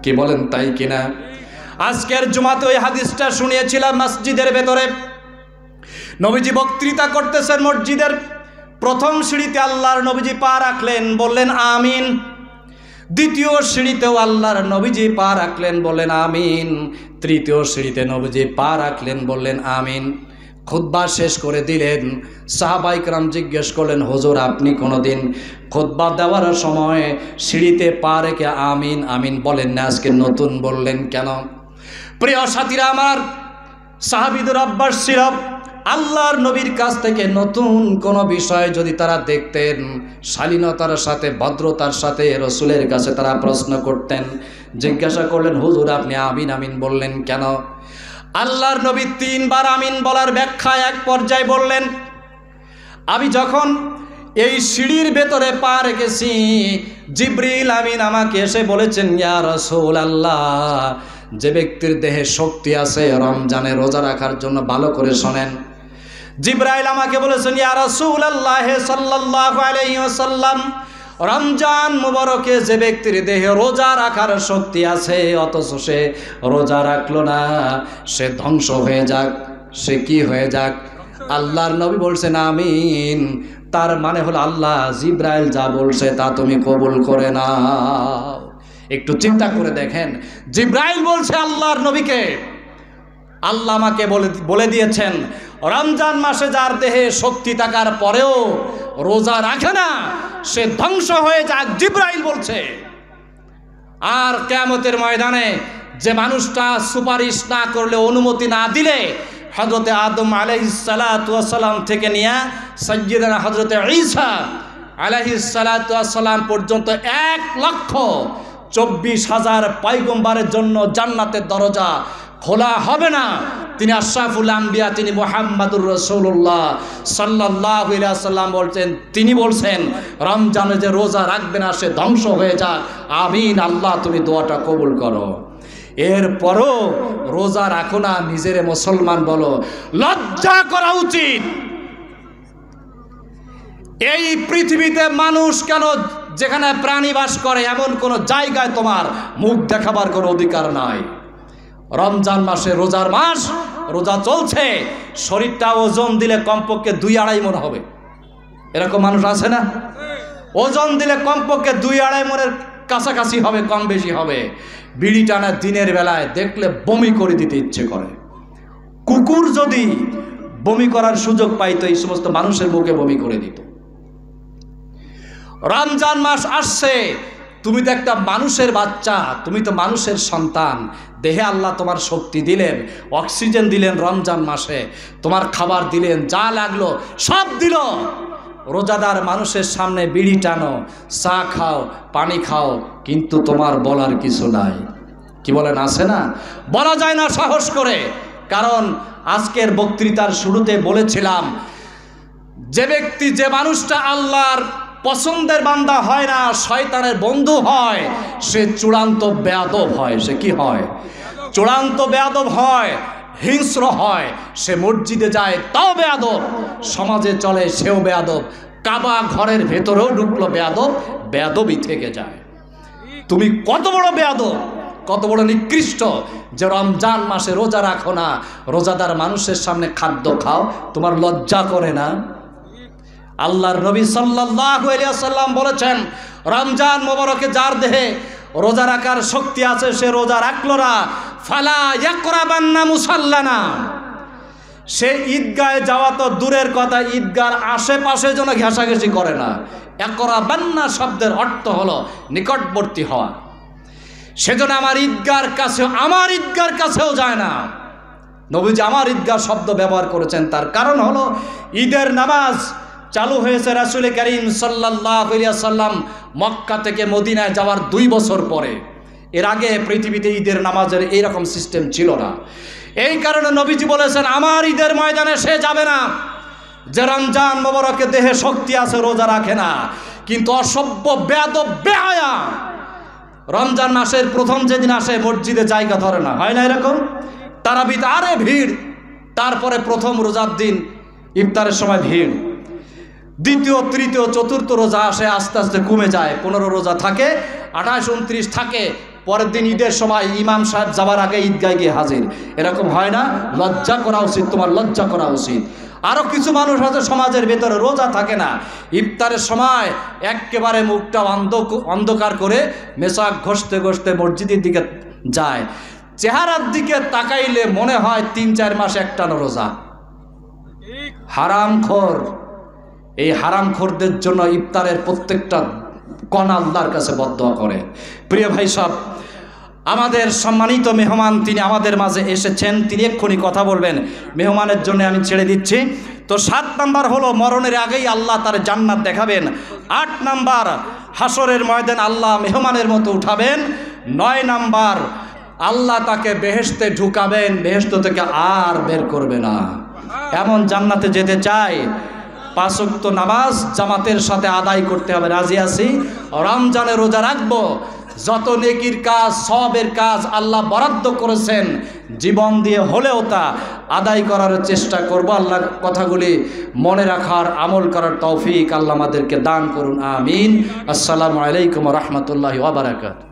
কি বলেন তাই কিনা? আজকের জুমাতে ওই হাদিসটা শুনিয়েছিলাম মসজিদের ভেতরে। নবীজি বক্তৃতা করতেছেন মসজিদের প্রথম সিঁড়িতে আল্লাহর নবীজি পা রাখলেন, বললেন আমিন। দ্বিতীয় সিঁড়িতেও আল্লাহর নবীজি পা রাখলেন, বললেন আমিন। তৃতীয় সিঁড়িতে নবীজি পা রাখলেন, বললেন আমিন। খুতবা শেষ করে দিলেন। সাহাবায়ে কেরাম জিজ্ঞেস করলেন, হুজুর আপনি কোনোদিন খুতবা দেওয়ার সময় সিঁড়িতে পা রেখে আমিন আমিন বলেন না, আজকে নতুন বললেন কেন? প্রিয় সাথীরা আমার, সাহাবীদের অভ্যাস ছিল আল্লাহর নবীর কাছ থেকে নতুন কোনো বিষয় যদি তারা দেখতেন, শালীনতার সাথে ভদ্রতার সাথে রসুলের কাছে তারা প্রশ্ন করতেন, জিজ্ঞাসা করলেন, হুজুর আপনি আমিন আমিন বললেন কেন? আল্লাহর নবী 3 বার আমিন বলার ব্যাখ্যা এক পর্যায়ে বললেন, আমি যখন এই সিঁড়ির ভেতরে পা রেখেছি, জিবরিল আমিন আমাকে এসে বলেছেন, ইয়া রাসূলুল্লাহ, যে ব্যক্তির দেহে শক্তি আছে রমজানে রোজা রাখার জন্য, ভালো করে শোনেন। জিবরাইল আমাকে বলেছেন, ইয়া রাসূলুল্লাহ সাল্লাল্লাহু আলাইহি ওয়াসাল্লাম, রমজান মুবারকে যে ব্যক্তির দেহে রোজা রাখার শক্তি আছে অথচ সে রোজা রাখলো না, সে ধ্বংস হয়ে যাক। সে কি হয়ে যাক? আল্লাহর নবী বলছেন আমিন। তার মানে হলো আল্লাহ জিবরাইল যা বলছে তা তুমি কবুল করে নাও। একটু চিন্তা করে দেখেন, জিবরাইল বলছে আল্লাহর নবীকে, আল্লাহ আমাকে বলে দিয়েছেন রমজান মাসে যার দেহে শক্তি থাকার পরেও রোজা রাখে না, সে ধ্বংস হয়ে যাক, জিবরাইল বলছে। আর কিয়ামতের ময়দানে যে মানুষটা সুপারিশ না করলে, অনুমতি না দিলে, হযরতে আদম আলাইহিস সালাতু ওয়াস সালাম থেকে নিয়ে সাইয়্যিদানা হযরতে ঈসা আলাইহিস সালাতু ওয়াস সালাম পর্যন্ত 1,24,000 পয়গম্বরের জন্য জান্নাতের দরজা খোলা হবে না। তিনি আশরাফুল আম্বিয়া, তিনি মুহাম্মাদুর রাসূলুল্লাহ সাল্লাল্লাহু আলাইহি ওয়াসাল্লাম বলছেন, তিনি বলছেন রমজানে যে রোজা রাখবে না সে ধ্বংস হয়ে যাক। আমিন, আল্লাহ তুমি দোয়াটা কবুল করো। এরপরও রোজা রাখো না, নিজের মুসলমান বলো, লজ্জা করা উচিত। এই পৃথিবীতে মানুষ কেন, যেখানে প্রাণী বাস করে এমন কোন জায়গায় তোমার মুখ দেখাবার কোনো অধিকার নাই। রমজান মাসে, রোজার মাস, রোজা চলছে, শরীরটা ওজন দিলে কমপক্ষে 2-2.5 মণ হবে। এরকম মানুষ আছে না? ওজন দিলে কমপক্ষে 2-2.5 মণের কাছাকাছি হবে, কম বেশি হবে। বিড়ি টানা দিনের বেলায় দেখলে বমি করে দিতে ইচ্ছে করে। কুকুর যদি বমি করার সুযোগ পাইতো এই সমস্ত মানুষের মুখে বমি করে দিত। রমজান মাস আসছে, তুমি তো একটা মানুষের বাচ্চা, তুমি তো মানুষের সন্তান। দেহে আল্লাহ তোমার শক্তি দিলেন, অক্সিজেন দিলেন, রমজান মাসে তোমার খাবার দিলেন, যা লাগলো সব দিল। রোজাদার মানুষের সামনে বিড়ি টানো, চা খাও, পানি খাও, কিন্তু তোমার বলার কিছু নাই। কি বলেন, আছে না? বলা যায় না সাহস করে। কারণ আজকের বক্তৃতার শুরুতে বলেছিলাম, যে ব্যক্তি, যে মানুষটা আল্লাহর পছন্দের বান্দা হয় না, শয়তানের বন্ধু হয়, সে চূড়ান্ত বেয়াদব হয়। সে কি হয়? চূড়ান্ত বেয়াদব হয়, হিংস্র হয়। সে মসজিদে যায় তাও বেয়াদব, সমাজে চলে সেও বেয়াদব, কাবা ঘরের ভেতরেও ঢুকলো বেয়াদব, বেয়াদবই থেকে যায়। তুমি কত বড় বেয়াদব, কত বড় নিকৃষ্ট যে রমজান মাসে রোজা রাখো না, রোজাদার মানুষের সামনে খাদ্য খাও, তোমার লজ্জা করে না? আল্লাহর নবী সাল্লাল্লাহু আলাইহি ওয়াসাল্লাম বলেছেন, রমজান মোবারকে যার দেহে রোজা রাখার শক্তি আছে সে রোজা রাখলো না, ফালা ইয়াকরাবান্না মুসাল্লানা, সে ঈদগাহে যাওয়া তো দূরের কথা, ঈদগার আশেপাশে যেন ঘেঁষাঘেঁষি করে না। ইয়াকরাবান্না শব্দের অর্থ হলো নিকটবর্তী হওয়া। সেজন্য আমার ঈদগার কাছেও যায় না। নবীজি আমার ঈদগাহ শব্দ ব্যবহার করেছেন, তার কারণ হলো ঈদের নামাজ চালু হয়েছে রাসূল করিম সাল্লাল্লাহু আলাইহি ওয়াসাল্লাম মক্কা থেকে মদিনায় যাওয়ার 2 বছর পরে। এর আগে পৃথিবীতে ঈদের নামাজের এইরকম সিস্টেম ছিল না। এই কারণে নবীজি বলেছেন, আমার ঈদের ময়দানে সে যাবে না যে রমজান মোবারকে দেহে শক্তি আছে, রোজা রাখে না। কিন্তু অসভ্য, বেয়াদব, বেহায়া রমজান মাসের প্রথম যেদিন আসে মসজিদে জায়গা ধরে না, হয় না এরকম? তারাবিতে আরে ভিড়, তারপরে প্রথম রোজার দিন ইফতারের সময় ভিড়, দ্বিতীয়, তৃতীয়, চতুর্থ রোজা আসে, আস্তে আস্তে কমে যায়। 15 রোজা থাকে, 28, 29 থাকে, পরের দিন ঈদের সময় ইমাম সাহেব যাওয়ার আগে ঈদগায় গিয়ে হাজির। এরকম হয় না? লজ্জা করা উচিত, তোমার লজ্জা করা উচিত। আরও কিছু মানুষ আছে সমাজের ভেতরে রোজা থাকে না, ইফতারের সময় একেবারে মুখটা অন্ধকার করে মেশাক ঘষতে ঘষতে মসজিদের দিকে যায়, চেহারার দিকে তাকাইলে মনে হয় 3-4 মাস একটানা রোজা। হারামখোর। এই হারামখোরদের জন্য ইফতারের প্রত্যেকটা কণা আল্লাহর কাছে বদদোয়া করে। প্রিয় ভাই সব, আমাদের সম্মানিত মেহমান তিনি আমাদের মাঝে এসেছেন, তিনি এক্ষুনি কথা বলবেন। মেহমানের জন্য আমি ছেড়ে দিচ্ছি। তো 7 নাম্বার হলো মরণের আগেই আল্লাহ তার জান্নাত দেখাবেন। 8 নাম্বার হাসরের ময়দান আল্লাহ মেহমানের মতো উঠাবেন। 9 নাম্বার আল্লাহ তাকে বেহেশতে ঢুকাবেন, বেহেশত থেকে আর বের করবে না। এমন জান্নাতে যেতে চাই, 5 ওয়াক্ত নামাজ জামাতের সাথে আদায় করতে হবে। রাজি আছি? রমজানে রোজা রাখবো, যত নেকির কাজ সবের কাজ আল্লাহ বরাদ্দ করেছেন জীবন দিয়ে হলেও তা আদায় করার চেষ্টা করব। আল্লাহ কথাগুলি মনে রাখার, আমল করার তৌফিক আল্লাহ আমাদেরকে দান করুন। আমিন। আসসালামু আলাইকুম ওয়া রাহমাতুল্লাহি ওয়া বারাকাতুহু।